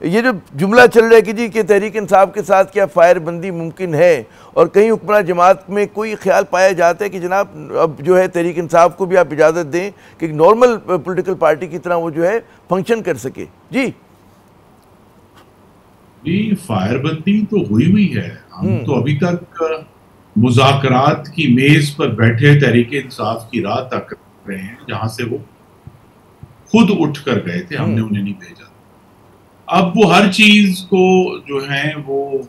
ये जो जुमला चल रहा है कि जी कि तहरीक इंसाफ के साथ क्या फायरबंदी मुमकिन है, और कहीं हुक्मरान जमात में कोई ख्याल पाया जाता है कि जनाब अब जो है तहरीक इंसाफ को भी आप इजाज़त दें कि नॉर्मल पॉलिटिकल पार्टी की तरह वो जो है फंक्शन कर सके। जी जी, फायरबंदी तो हुई है। हम तो अभी तक मुज़ाकरात की मेज पर बैठे तहरीक इंसाफ की राह तक रहे हैं, जहां से वो खुद उठ कर गए थे, हमने उन्हें नहीं भेजा। अब वो हर चीज को जो है वो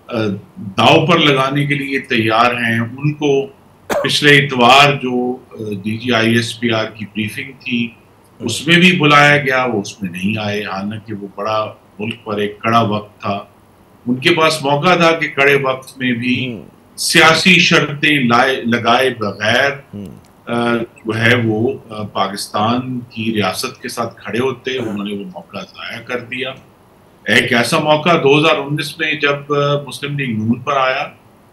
दाव पर लगाने के लिए तैयार हैं। उनको पिछले इतवार जो DGISPR की ब्रीफिंग थी उसमें भी बुलाया गया, वो उसमें नहीं आए, हालांकि वो बड़ा मुल्क पर एक कड़ा वक्त था। उनके पास मौका था कि कड़े वक्त में भी सियासी शर्तें लगाए बगैर जो है वो पाकिस्तान की रियासत के साथ खड़े होते। उन्होंने वो मौका ज़ाया कर दिया। एक ऐसा मौका 2019 में जब मुस्लिम लीग नून पर आया,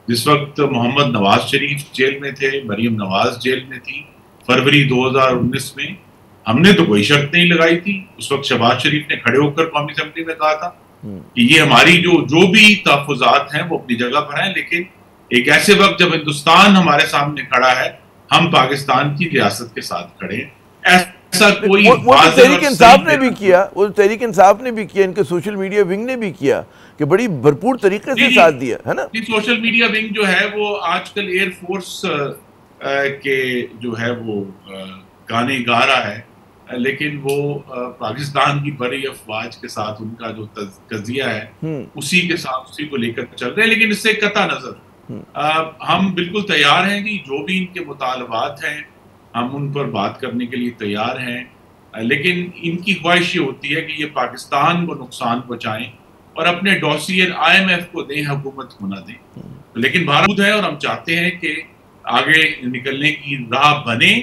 जिस वक्त मोहम्मद नवाज शरीफ जेल में थे, मरीम नवाज जेल में थी, फरवरी 2019 में हमने तो कोई शर्त नहीं लगाई थी। उस वक्त शहबाज शरीफ ने खड़े होकर कौमी असेंबली में कहा था कि ये हमारी जो भी तहफ़्फ़ुज़ात हैं वो अपनी जगह पर हैं, लेकिन एक ऐसे वक्त जब हिंदुस्तान हमारे सामने खड़ा है, हम पाकिस्तान की रियासत के साथ खड़े हैं। ऐसा कोई वो तहरीक इंसाफ ने भी किया, वो तहरीक इंसाफ ने भी किया, इनके सोशल मीडिया विंग ने भी किया कि बड़ी भरपूर तरीके से साथ दिया है ना। सोशल मीडिया विंग जो है वो आजकल एयरफोर्स के जो है वो गाने गा रहा है, लेकिन वो पाकिस्तान की बड़ी अफवाज के साथ उनका जो तज़किया है उसी के साथ उसी को लेकर चल रहे हैं। लेकिन इससे कता नजर हम बिल्कुल तैयार हैं कि जो भी इनके मुतालबात हैं हम उन पर बात करने के लिए तैयार हैं, लेकिन इनकी ख्वाहिश ये होती है कि ये पाकिस्तान को नुकसान पहुंचाएं और अपने डॉसियर IMF को दें, हुकूमत को ना दें। लेकिन भारत है और हम चाहते हैं कि आगे निकलने की राह बने,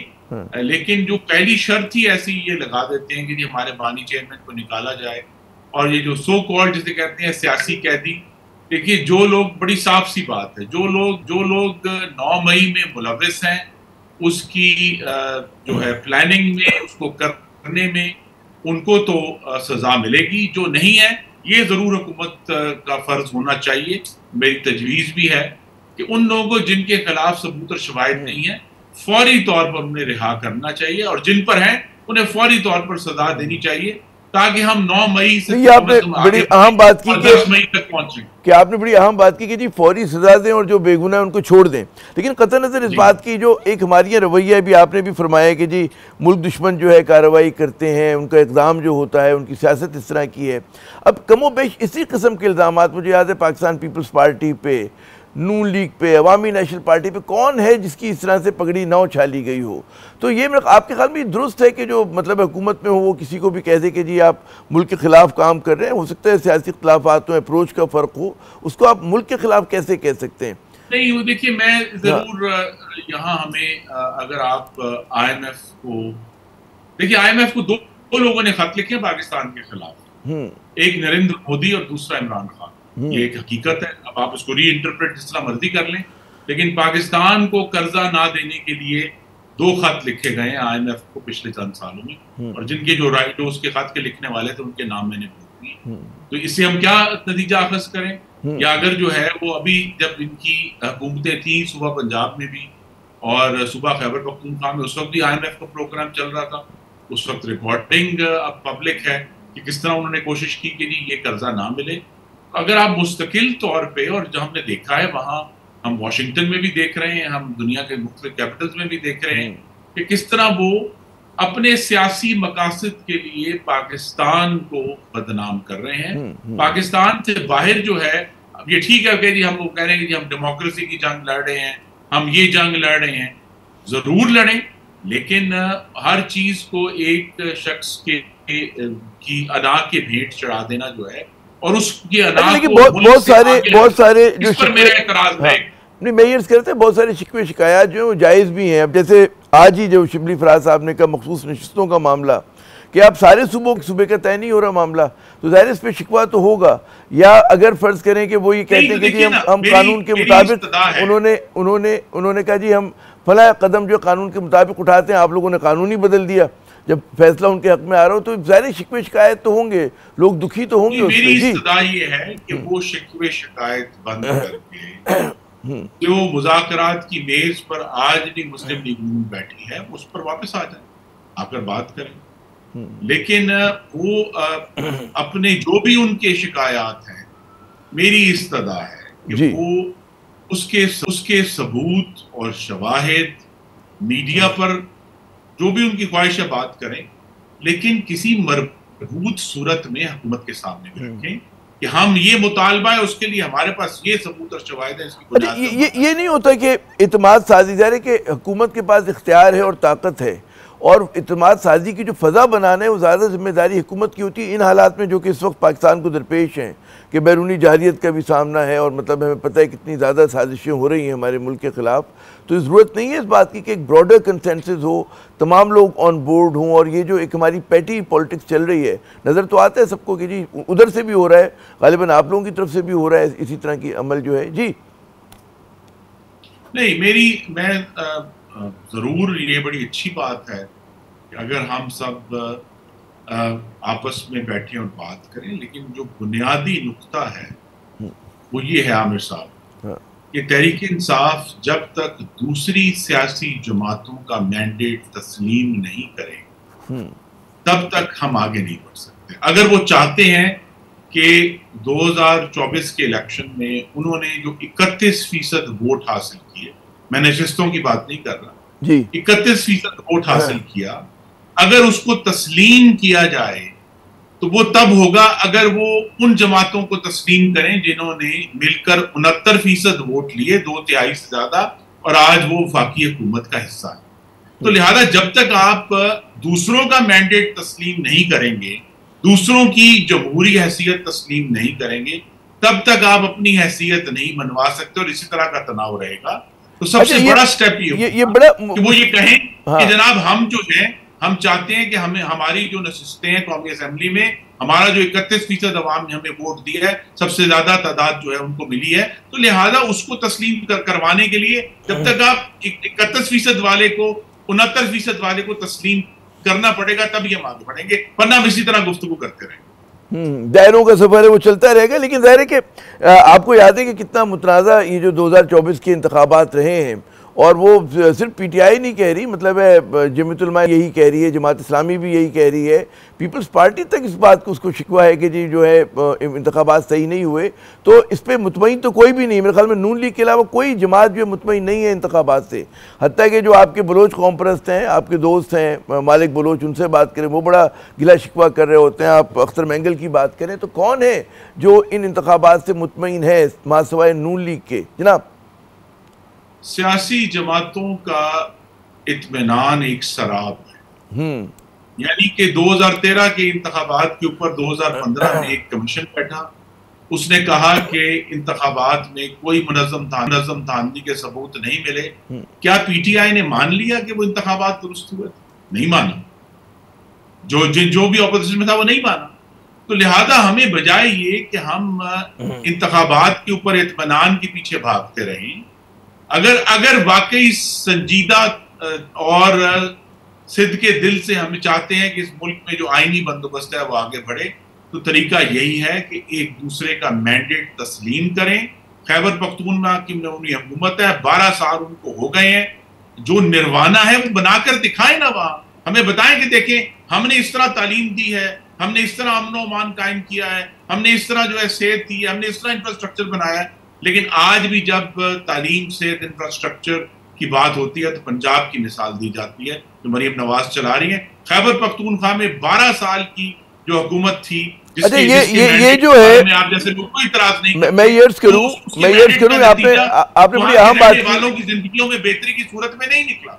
लेकिन जो पहली शर्त ही ऐसी ये लगा देते हैं कि जी हमारे बानी चेयरमैन को निकाला जाए, और ये जो सो कॉल्ड जिसे कहते हैं सियासी कैदी। देखिए, जो लोग, बड़ी साफ सी बात है, जो लोग 9 मई में मुलविस हैं उसकी जो है प्लानिंग में, उसको करने में, उनको तो सजा मिलेगी। जो नहीं है, ये जरूर हुकूमत का फर्ज होना चाहिए, मेरी तजवीज़ भी है कि उन लोगों को जिनके खिलाफ सबूत और शवाहिद नहीं है फौरी तौर पर उन्हें रिहा करना चाहिए, और जिन पर है उन्हें फौरी तौर पर सजा देनी चाहिए, ताकि हम 9 मई से आपने बड़ी अहम बात की 10 मई तक पहुंचे कि आपने बड़ी अहम बात की कि जी फौरी सजा दें और जो बेगुनाह है उनको छोड़ दें। लेकिन कतई नज़र इस बात की जो एक हमारी रवैया भी आपने भी फरमाया कि जी मुल्क दुश्मन जो है कार्रवाई करते हैं, उनका इक़दाम जो होता है, उनकी सियासत इस तरह की है। अब कमो बेश इसी किस्म के इल्ज़ामात, मुझे याद है पाकिस्तान पीपल्स पार्टी पे, नून लीग पे, अवामी नेशनल पार्टी पे, कौन है जिसकी इस तरह से पगड़ी ना उछाली गई हो? तो ये आपके ख्याल में दुरुस्त है कि जो मतलब हुकूमत में हो वो किसी को भी कह दे कि जी आप मुल्क के खिलाफ काम कर रहे हैं? हो सकता है सियासी इख्तिलाफात हो, अप्रोच का फ़र्क हो, उसको आप मुल्क के खिलाफ कैसे कह सकते हैं? नहीं, वो देखिए, मैं ज़रूर यहाँ हमें अगर आप IMF को देखिए, IMF को दो लोगों ने खत लिखे पाकिस्तान के खिलाफ, एक नरेंद्र मोदी और दूसरा इमरान खान। ये एक हकीकत है, अब आप उसको री इंटरप्रेट जिस तरह मर्जी कर लें, लेकिन पाकिस्तान को कर्जा ना देने के लिए 2 खत लिखे गए हैं IMF को पिछले चंद सालों में, और जिनके जो उसके खत के लिखने वाले थे उनके नाम मैंने भूल दिए। तो इससे हम क्या नतीजा अखज़ करें? या अगर जो है वो अभी जब इनकी हुकूमतें थी, सुबह पंजाब में भी और सुबह खैबर पख्तूनख्वा में, उस वक्त भी IMF का प्रोग्राम चल रहा था। उस वक्त रिकॉर्डिंग अब पब्लिक है कि किस तरह उन्होंने कोशिश की कि ये कर्जा ना मिले। अगर आप मुस्तकिल तौर पे, और जो हमने देखा है वहाँ, हम वाशिंगटन में भी देख रहे हैं, हम दुनिया के मुख्तलिफ कैपिटल्स में भी देख रहे हैं कि किस तरह वो अपने सियासी मकासद के लिए पाकिस्तान को बदनाम कर रहे हैं। पाकिस्तान से बाहर जो है, अब ये ठीक है कि जी हम कह रहे हैं कि हम डेमोक्रेसी की जंग लड़ रहे हैं, हम ये जंग लड़ रहे हैं, जरूर लड़ें, लेकिन हर चीज को एक शख्स की अदा के भेंट चढ़ा देना जो है, और उसकी अदा को बहुत सारे जो इस पर मेरा एतराज है। नहीं, मैं ये करते हैं बहुत सारे शिकवे शिकायत जो है जायज़ भी हैं। अब जैसे आज ही जो शिबली फराज साहब ने कहा मखसूस नशिस्तों का मामला, कि आप सारे सूबे का तय नहीं हो रहा मामला, तो ज़ाहिर इस पर शिकवा तो होगा। या अगर फ़र्ज़ करें कि वो ये कहते हैं कि जी हम कानून के मुताबिक, उन्होंने कहा जी हम फला कदम जो कानून के मुताबिक उठाते हैं, आप लोगों ने कानून ही बदल दिया, जब फैसला उनके हक में आ रहा हो तो ज़ाहिर शिकवे शिकायत तो होंगे, लोग दुखी तो होंगे। मेरी सदा ये है कि वो शिकवे शिकायत बंद करके जो मुज़ाकरात की मेज पर आज भी मुस्लिम लीग नून बैठी है उस पर वापस आ जाए, आकर बात करें। लेकिन वो अपने जो भी उनके शिकायत हैं, मेरी इस्तदा है कि वो उसके सबूत और शवाहिद मीडिया पर जो भी उनकी ख्वाहिश है बात करें, लेकिन किसी मरबूत सूरत में हुकूमत के सामने भी रखें कि हम ये मुतालबा है, उसके लिए हमारे पास ये सबूत और शवाहिद है। इसकी बुनियाद ये नहीं होता कि इत्मीनान साजी जा रही कि हुकूमत के पास इख्तियार है और ताकत है, और इत्मीनान साजी की जो फ़ज़ा बनाना है वो ज़्यादा जिम्मेदारी हुकूमत की होती है इन हालात में जो कि इस वक्त पाकिस्तान को दरपेश हैं, कि बैरूनी जाहिलियत का भी सामना है और मतलब हमें पता है कितनी ज़्यादा साजिशें हो रही हैं हमारे मुल्क के ख़िलाफ़। तो ज़रूरत नहीं है इस बात की कि एक ब्रॉडर कंसेंसस हो, तमाम लोग ऑन बोर्ड हों, और ये जो एक हमारी पैटी पॉलिटिक्स चल रही है, नज़र तो आता है सबको कि जी उधर से भी हो रहा है, गालिबन आप लोगों की तरफ से भी हो रहा है इसी तरह की अमल जो है। जी नहीं, मैं ज़रूर ये बड़ी अच्छी बात है कि अगर हम सब आपस में बैठे और बात करें, लेकिन जो बुनियादी नुक्ता है वो ये है आमिर साहब कि तहरीक इंसाफ जब तक दूसरी सियासी जमातों का मैंडेट तस्लीम नहीं करे तब तक हम आगे नहीं बढ़ सकते। अगर वो चाहते हैं कि 2024 के इलेक्शन में उन्होंने जो 31% वोट हासिल किए, मैं नशिस्तों की बात नहीं कर रहा, 31% वोट हासिल किया, अगर उसको तस्लीम किया जाए तो वो तब होगा अगर वो उन जमातों को तस्लीम करें जिन्होंने मिलकर 69% वोट लिए, 2/3 से ज्यादा, और आज वो वफाकी हुकूमत का हिस्सा है। तो लिहाजा जब तक आप दूसरों का मैंडेट तस्लीम नहीं करेंगे, दूसरों की जमहूरी हैसियत तस्लीम नहीं करेंगे, तब तक आप अपनी हैसियत नहीं मनवा सकते और इसी तरह का तनाव रहेगा। तो सबसे बड़ा स्टेप ये बड़ा कि वो ये कहें कि जनाब हम जो है हम चाहते हैं कि हमें हमारी जो नशिस्तें हैं कौमी असेंबली में, हमारा जो 31% अवाम ने हमें वोट दिया है, सबसे ज्यादा तादाद जो है उनको मिली है, तो लिहाजा उसको तस्लीम करवाने के लिए जब तक आप 31% वाले को 69% वाले को तस्लीम करना पड़ेगा तभी हम आगे बढ़ेंगे, वरना हम इसी तरह गुफ्तगू करते रहेंगे। दायरों का सफर है वो चलता रहेगा। लेकिन जाहिर है कि आपको याद है कि कितना मुतनाज़ा ये जो 2024 के इंतखाबात रहे हैं, और वो सिर्फ पीटीआई नहीं कह रही, मतलब है जमीयत उलमा यही कह रही है, जमात इस्लामी भी यही कह रही है, पीपल्स पार्टी तक इस बात को उसको शिकवा है कि जी जो है इंतखाबात सही नहीं हुए। तो इस पर मुतमईन तो कोई भी नहीं, मेरे ख्याल में नून लीग के अलावा कोई जमात जो है मुतमईन नहीं है इंतखाबात से। हत्ता कि जो आपके बलोच कौम परस्त हैं, आपके दोस्त हैं मालिक बलोच, उनसे बात करें वो बड़ा गिला शिकवा कर रहे होते हैं। आप अख्तर मैंगल की बात करें तो कौन है जो इन इंतखाबात से मुतमईन है मासवाए नून लीग के? जनाब सियासी जमातों का इत्मीनान एक शराब है। यानी कि 2013 के इंतखाबात के ऊपर 2015 में एक कमीशन बैठा, उसने कहा कि इंतखाबात में कोई मुनज़्ज़म धांधली के सबूत नहीं मिले। क्या पीटीआई ने मान लिया कि वो इंतखाबात दुरुस्त हुए? नहीं माना। जो भी ऑपोजिशन में था वो नहीं माना। तो लिहाजा हमें बजाय ये कि हम इंतखाबात के ऊपर इत्मीनान के पीछे भागते रहें, अगर वाकई संजीदा और सिद्ध के दिल से हम चाहते हैं कि इस मुल्क में जो आईनी बंदोबस्त है वो आगे बढ़े, तो तरीका यही है कि एक दूसरे का मैंडेट तस्लीम करें। खैबर पख्तूनख्वा की नई हुकूमत है, 12 साल उनको हो गए हैं, जो निर्वाणा है वो बनाकर दिखाएं ना, वहां हमें बताएं कि देखें हमने इस तरह तालीम दी है, हमने इस तरह अमन व अमान कायम किया है, हमने इस तरह जो है सेहत दी है, हमने इस तरह इंफ्रास्ट्रक्चर बनाया है। लेकिन आज भी जब तालीम से इंफ्रास्ट्रक्चर की बात होती है तो पंजाब की मिसाल दी जाती है जो मरीम नवाज चला रही है। खैबर पख्तूनख्वा में 12 साल की जो हुकूमत थी, अच्छा ये जो है आप जैसे कोई इतराज नहीं, मैं यर्स करूं आपने बड़ी अहम बात की, वालों की जिंदगियों में बेहतरी की सूरत में नहीं निकला।